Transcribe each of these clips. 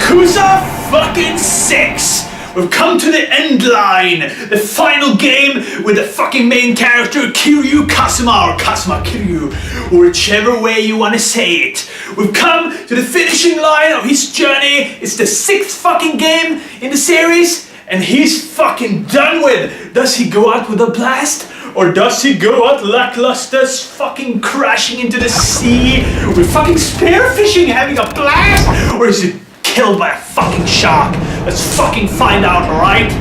Yakuza fucking 6! We've come to the end line! The final game with the fucking main character Kiryu Kazuma, or Kazuma Kiryu, or whichever way you want to say it. We've come to the finishing line of his journey. It's the 6th fucking game in the series, and he's fucking done with. Does he go out with a blast? Or does he go out lackluster, fucking crashing into the sea with fucking spearfishing, having a blast? Or is he killed by a fucking shark? Let's fucking find out, alright?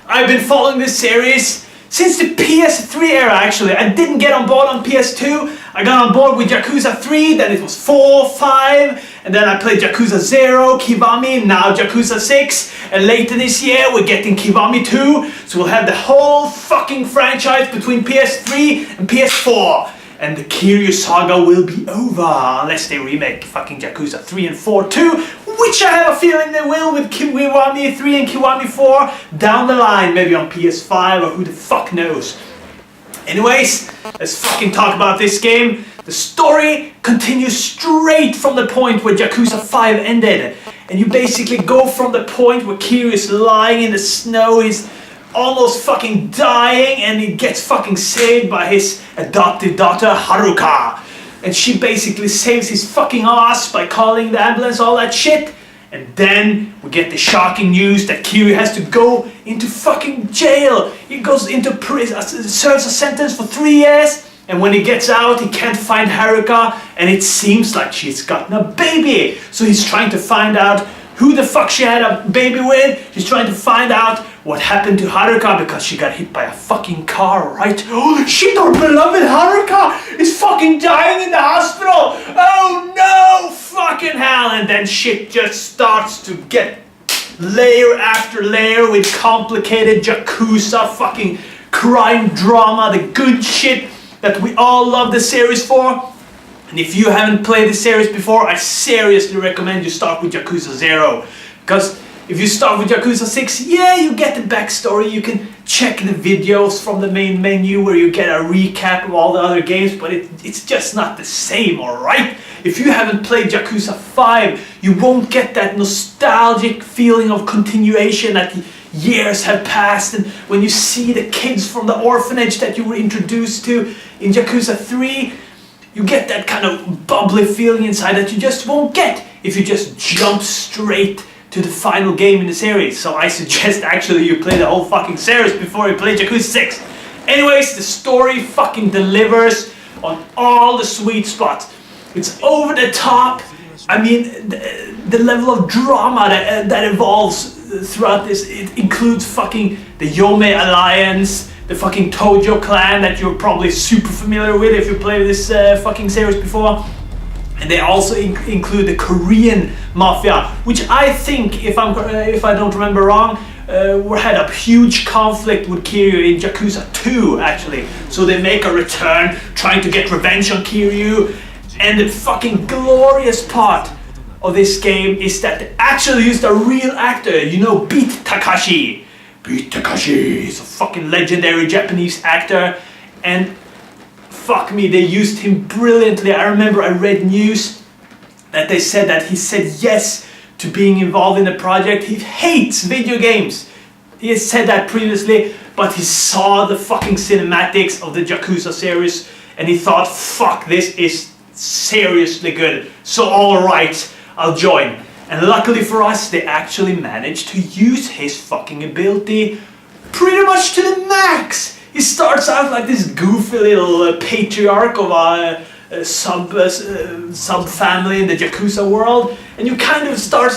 I've been following this series since the PS3 era, actually. I didn't get on board on PS2. I got on board with Yakuza 3, then it was 4, 5, and then I played Yakuza 0, Kiwami, now Yakuza 6, and later this year we're getting Kiwami 2, so we'll have the whole fucking franchise between PS3 and PS4. And the Kiryu Saga will be over, unless they remake fucking Yakuza 3 and 4 too, which I have a feeling they will with Kiwami 3 and Kiwami 4 down the line, maybe on PS5 or who the fuck knows. Anyways, let's fucking talk about this game. The story continues straight from the point where Yakuza 5 ended. And you basically go from the point where Kiryu is lying in the snow, he's almost fucking dying, and he gets fucking saved by his adopted daughter Haruka. And she basically saves his fucking ass by calling the ambulance, all that shit. And then we get the shocking news that Kiryu has to go into fucking jail. He goes into prison, serves a sentence for 3 years, and when he gets out, he can't find Haruka, and it seems like she's gotten a baby. So he's trying to find out who the fuck she had a baby with. He's trying to find out what happened to Haruka because she got hit by a fucking car, right? Oh shit, our beloved Haruka is fucking dying in the hospital! Oh no, fucking hell! And then shit just starts to get layer after layer with complicated Yakuza fucking crime drama, the good shit that we all love the series for. And if you haven't played the series before, I seriously recommend you start with Yakuza 0. Because if you start with Yakuza 6, yeah, you get the backstory, you can check the videos from the main menu where you get a recap of all the other games, but it's just not the same, alright? If you haven't played Yakuza 5, you won't get that nostalgic feeling of continuation that the years have passed, and when you see the kids from the orphanage that you were introduced to in Yakuza 3, you get that kind of bubbly feeling inside that you just won't get if you just jump straight to the final game in the series. So I suggest actually you play the whole fucking series before you play Yakuza 6. Anyways, the story fucking delivers on all the sweet spots. It's over the top. I mean, the level of drama that evolves throughout this, it includes fucking the Yome Alliance, the fucking Tojo clan that you're probably super familiar with if you played this fucking series before. And they also include the Korean mafia, which I think, if I don't remember wrong, had a huge conflict with Kiryu in Yakuza 2, actually. So they make a return, trying to get revenge on Kiryu. And the fucking glorious part of this game is that they actually used a real actor, you know, Beat Takashi. Beat Takashi is a fucking legendary Japanese actor, and fuck me, they used him brilliantly. I remember I read news that they said that he said yes to being involved in the project. He hates video games. He has said that previously, but he saw the fucking cinematics of the Yakuza series and he thought, fuck, this is seriously good. So alright, I'll join. And luckily for us, they actually managed to use his fucking ability pretty much to the max. He starts out like this goofy little patriarch of a sub-family in the Yakuza world, and you kind of start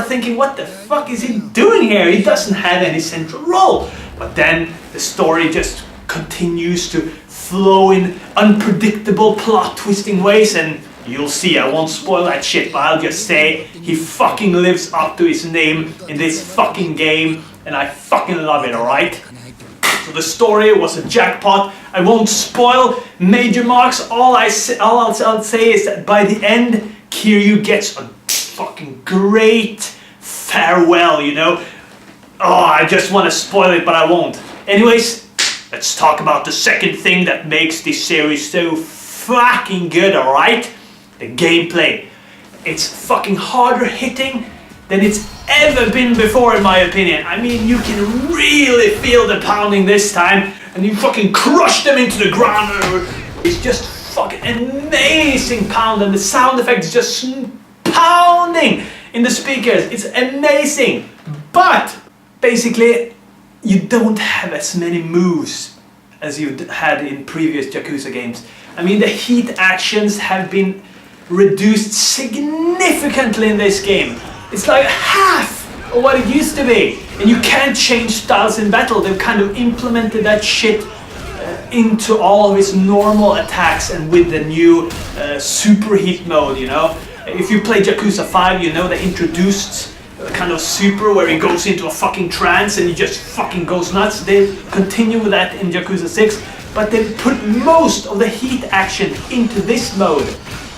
thinking, what the fuck is he doing here? He doesn't have any central role. But then the story just continues to flow in unpredictable plot twisting ways, and you'll see, I won't spoil that shit, but I'll just say he fucking lives up to his name in this fucking game, and I fucking love it, alright? So the story was a jackpot. I won't spoil major marks. All I'll say is that by the end, Kiryu gets a fucking great farewell, you know? Oh, I just want to spoil it, but I won't. Anyways, let's talk about the second thing that makes this series so fucking good, alright? The gameplay. It's fucking harder hitting than it's ever been before, in my opinion. I mean, you can really feel the pounding this time, and you fucking crush them into the ground. It's just fucking amazing pound, and the sound effect is just pounding in the speakers. It's amazing. But basically, you don't have as many moves as you had in previous Yakuza games. I mean, the heat actions have been reduced significantly in this game. It's like half of what it used to be. And you can't change styles in battle. They've kind of implemented that shit into all of its normal attacks, and with the new super heat mode, you know. If you played Yakuza 5, you know they introduced a kind of super where he goes into a fucking trance and he just fucking goes nuts. They continue with that in Yakuza 6, but they put most of the heat action into this mode,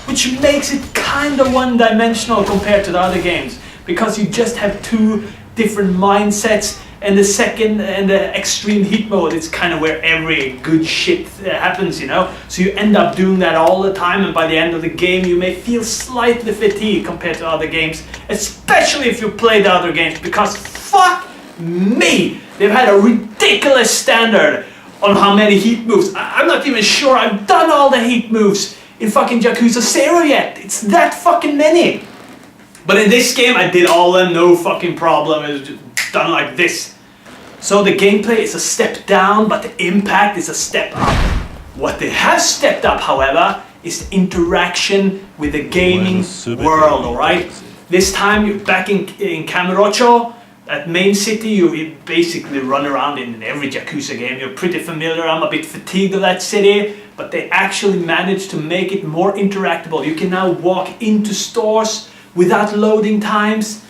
which makes it kind of one-dimensional compared to the other games, because you just have two different mindsets. And the second and the extreme heat mode, it's kind of where every good shit happens, you know. So you end up doing that all the time, and by the end of the game you may feel slightly fatigued compared to other games, especially if you play the other games, because fuck me, they've had a ridiculous standard on how many heat moves. I'm not even sure I've done all the heat moves in fucking Yakuza 0 yet. It's that fucking many. But in this game I did all of them, no fucking problem. It was just done like this. So the gameplay is a step down, but the impact is a step up. What they have stepped up, however, is the interaction with the gaming world, alright? This time you're back in Kamurocho, that main city. You basically run around in every Yakuza game. You're pretty familiar. I'm a bit fatigued of that city, but they actually managed to make it more interactable. You can now walk into stores without loading times.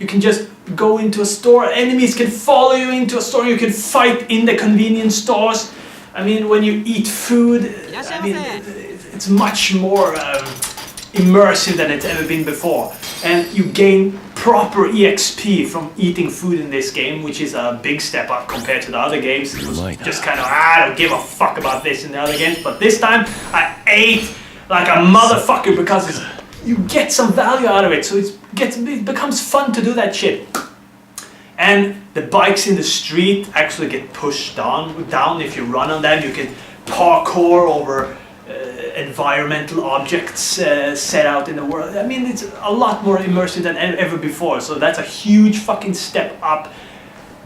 You can just go into a store, enemies can follow you into a store, you can fight in the convenience stores. I mean, when you eat food, I mean, it's much more immersive than it's ever been before. And you gain proper EXP from eating food in this game, which is a big step up compared to the other games. It was just kind of, I don't give a fuck about this in the other games, but this time I ate like a motherfucker, because you get some value out of it, so it becomes fun to do that shit. And the bikes in the street actually get pushed down if you run on them. You can parkour over environmental objects set out in the world. I mean, it's a lot more immersive than ever before, so that's a huge fucking step up.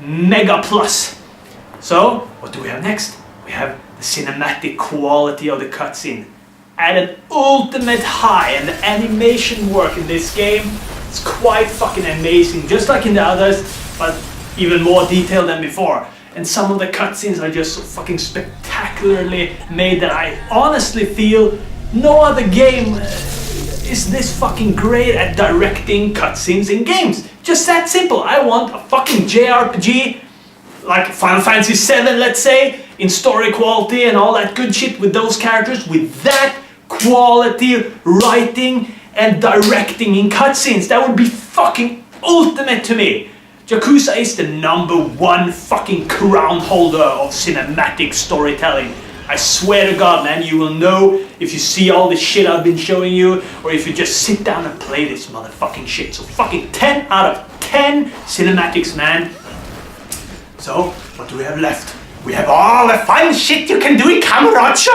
Mega plus. So, what do we have next? We have the cinematic quality of the cutscene at an ultimate high, and the animation work in this game is quite fucking amazing, just like in the others, but even more detailed than before. And some of the cutscenes are just so fucking spectacularly made that I honestly feel no other game is this fucking great at directing cutscenes in games. Just that simple. I want a fucking JRPG like Final Fantasy VII, let's say, in story quality and all that good shit with those characters, with that quality writing and directing in cutscenes. That would be fucking ultimate to me. Yakuza is the #1 fucking crown holder of cinematic storytelling. I swear to God, man, you will know if you see all the shit I've been showing you, or if you just sit down and play this motherfucking shit. So fucking 10 out of 10 cinematics, man. So, what do we have left? We have all the fun shit you can do in Kamurocho!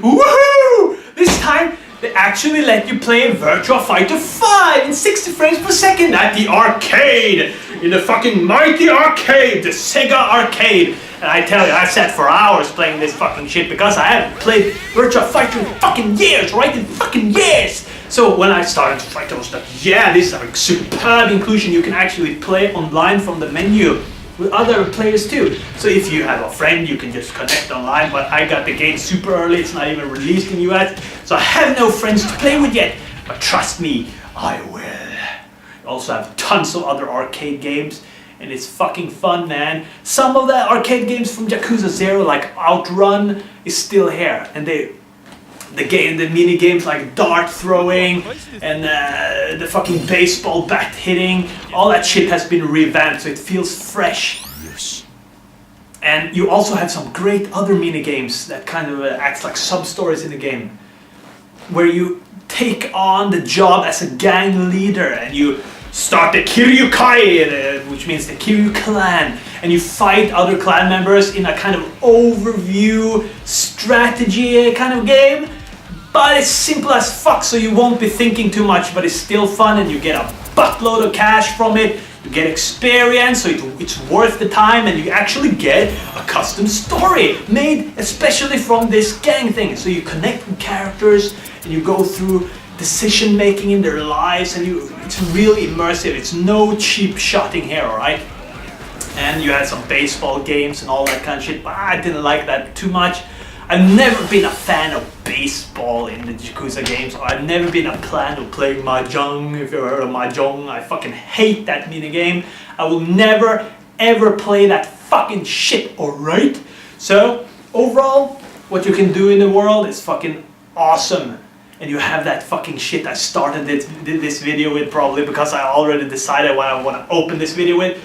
Woohoo! This time, they actually let you play Virtua Fighter 5 in 60 frames per second at the arcade! In the fucking mighty arcade, the Sega arcade! And I tell you, I sat for hours playing this fucking shit because I haven't played Virtua Fighter in fucking years, right? In fucking years! So when I started to fight, I was like, yeah, this is a superb inclusion. You can actually play online from the menu with other players too. So if you have a friend, you can just connect online, but I got the game super early, it's not even released in US, so I have no friends to play with yet, but trust me, I will. I also have tons of other arcade games, and it's fucking fun, man. Some of the arcade games from Yakuza 0, like Outrun, is still here, and the mini games like dart throwing and the fucking baseball bat hitting, all that shit has been revamped, so it feels fresh. Yes. And you also have some great other mini games that kind of acts like sub-stories in the game, where you take on the job as a gang leader and you start the Kiryu Kai, which means the Kiryu clan, and you fight other clan members in a kind of overview strategy kind of game. But it's simple as fuck, so you won't be thinking too much, but it's still fun, and you get a buttload of cash from it. You get experience, so it's worth the time, and you actually get a custom story made especially from this gang thing. So you connect with characters, and you go through decision making in their lives, and it's really immersive. It's no cheap shotting here, alright? And you had some baseball games and all that kind of shit, but I didn't like that too much. I've never been a fan of baseball in the Yakuza games. I've never been a fan of playing Mahjong. If you heard of Mahjong, I fucking hate that minigame. I will never ever play that fucking shit, alright? So, overall, what you can do in the world is fucking awesome. And you have that fucking shit I started this video with, probably because I already decided what I want to open this video with.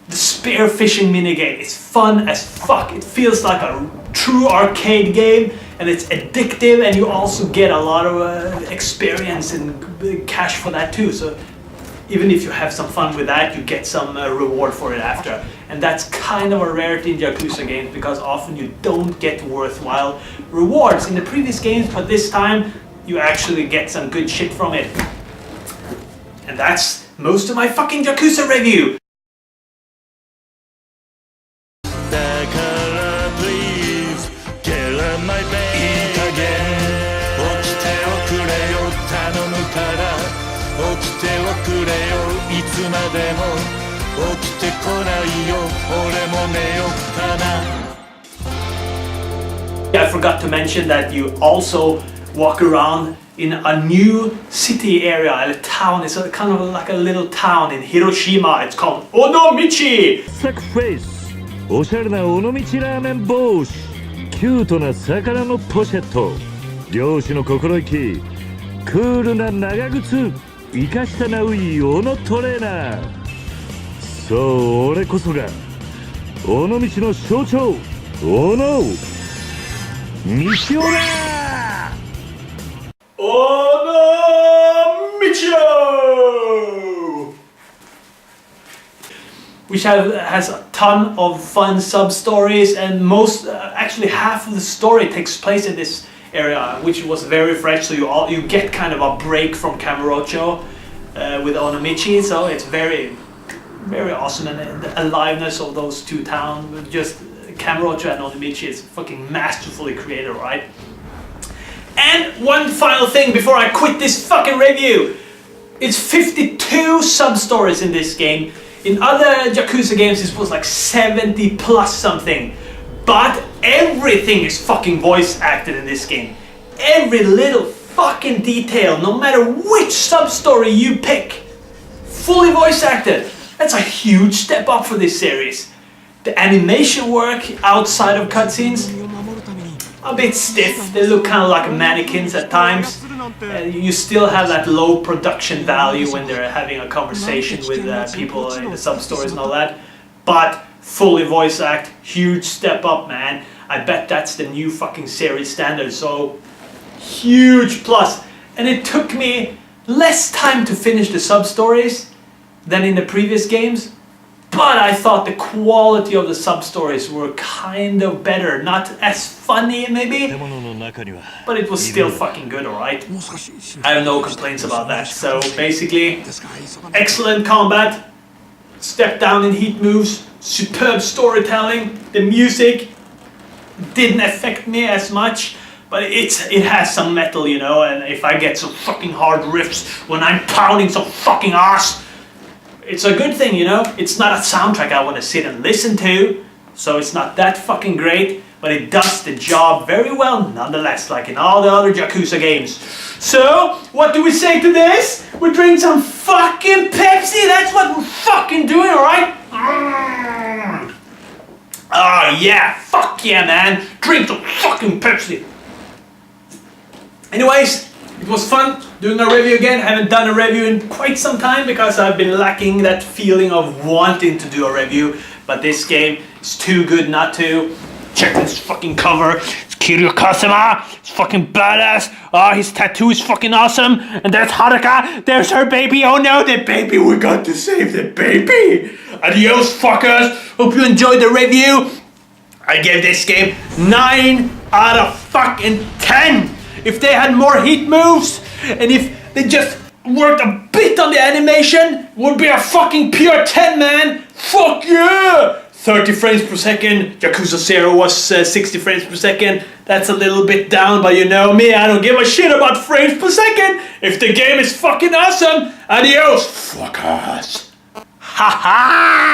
The spear fishing minigame is fun as fuck. It feels like a true arcade game, and it's addictive, and you also get a lot of experience and cash for that too. So even if you have some fun with that, you get some reward for it after. And that's kind of a rarity in Yakuza games, because often you don't get worthwhile rewards in the previous games, but this time you actually get some good shit from it. And that's most of my fucking Yakuza review. I forgot to mention that you also walk around in a new city area, a town. It's kind of like a little town in Hiroshima. It's called Onomichi. Sack face, おしゃれな尾道ラーメン帽子、キュートな魚のポシェット、漁師の心意気、クールな長靴、生かしたナウイ尾のトレーナー。そう、俺こそが尾道の象徴、尾の道夫だ。Onomichi! Which has a ton of fun sub-stories, and actually half of the story takes place in this area, which was very fresh. So you get kind of a break from Kamurocho with Onomichi. So it's very, very awesome, and the aliveness of those two towns, just Kamurocho and Onomichi, is fucking masterfully created, right? And one final thing before I quit this fucking review. It's 52 sub-stories in this game. In other Yakuza games it was like 70 plus something. But everything is fucking voice acted in this game. Every little fucking detail, no matter which sub-story you pick, fully voice acted. That's a huge step up for this series. The animation work outside of cutscenes, a bit stiff. They look kind of like mannequins at times. You still have that low production value when they're having a conversation with people in the sub-stories and all that. But fully voice act, huge step up, man. I bet that's the new fucking series standard, so huge plus. And it took me less time to finish the sub-stories than in the previous games. But I thought the quality of the sub-stories were kind of better. Not as funny, maybe, but it was still fucking good, alright? I have no complaints about that. So basically, excellent combat, step down in heat moves, superb storytelling, the music didn't affect me as much, but it has some metal, you know, and if I get some fucking hard riffs when I'm pounding some fucking ass, it's a good thing, you know. It's not a soundtrack I want to sit and listen to, so it's not that fucking great, but it does the job very well nonetheless, like in all the other Yakuza games. So, what do we say to this? We drink some fucking Pepsi, that's what we're fucking doing, alright? Oh yeah, fuck yeah, man. Drink some fucking Pepsi. Anyways, it was fun doing a review again. I haven't done a review in quite some time because I've been lacking that feeling of wanting to do a review. But this game is too good not to. check this fucking cover. It's Kiryu Kasama. It's fucking badass. Oh, his tattoo is fucking awesome. And there's Haruka. There's her baby. Oh no, the baby. We got to save the baby. Adios, fuckers. Hope you enjoyed the review. I gave this game 9 out of fucking 10. If they had more heat moves, and if they just worked a bit on the animation, would be a fucking pure 10, man. Fuck yeah. 30 frames per second. Yakuza 0 was 60 frames per second. That's a little bit down, but you know me, I don't give a shit about frames per second. If the game is fucking awesome, adios, fuckers. Ha ha!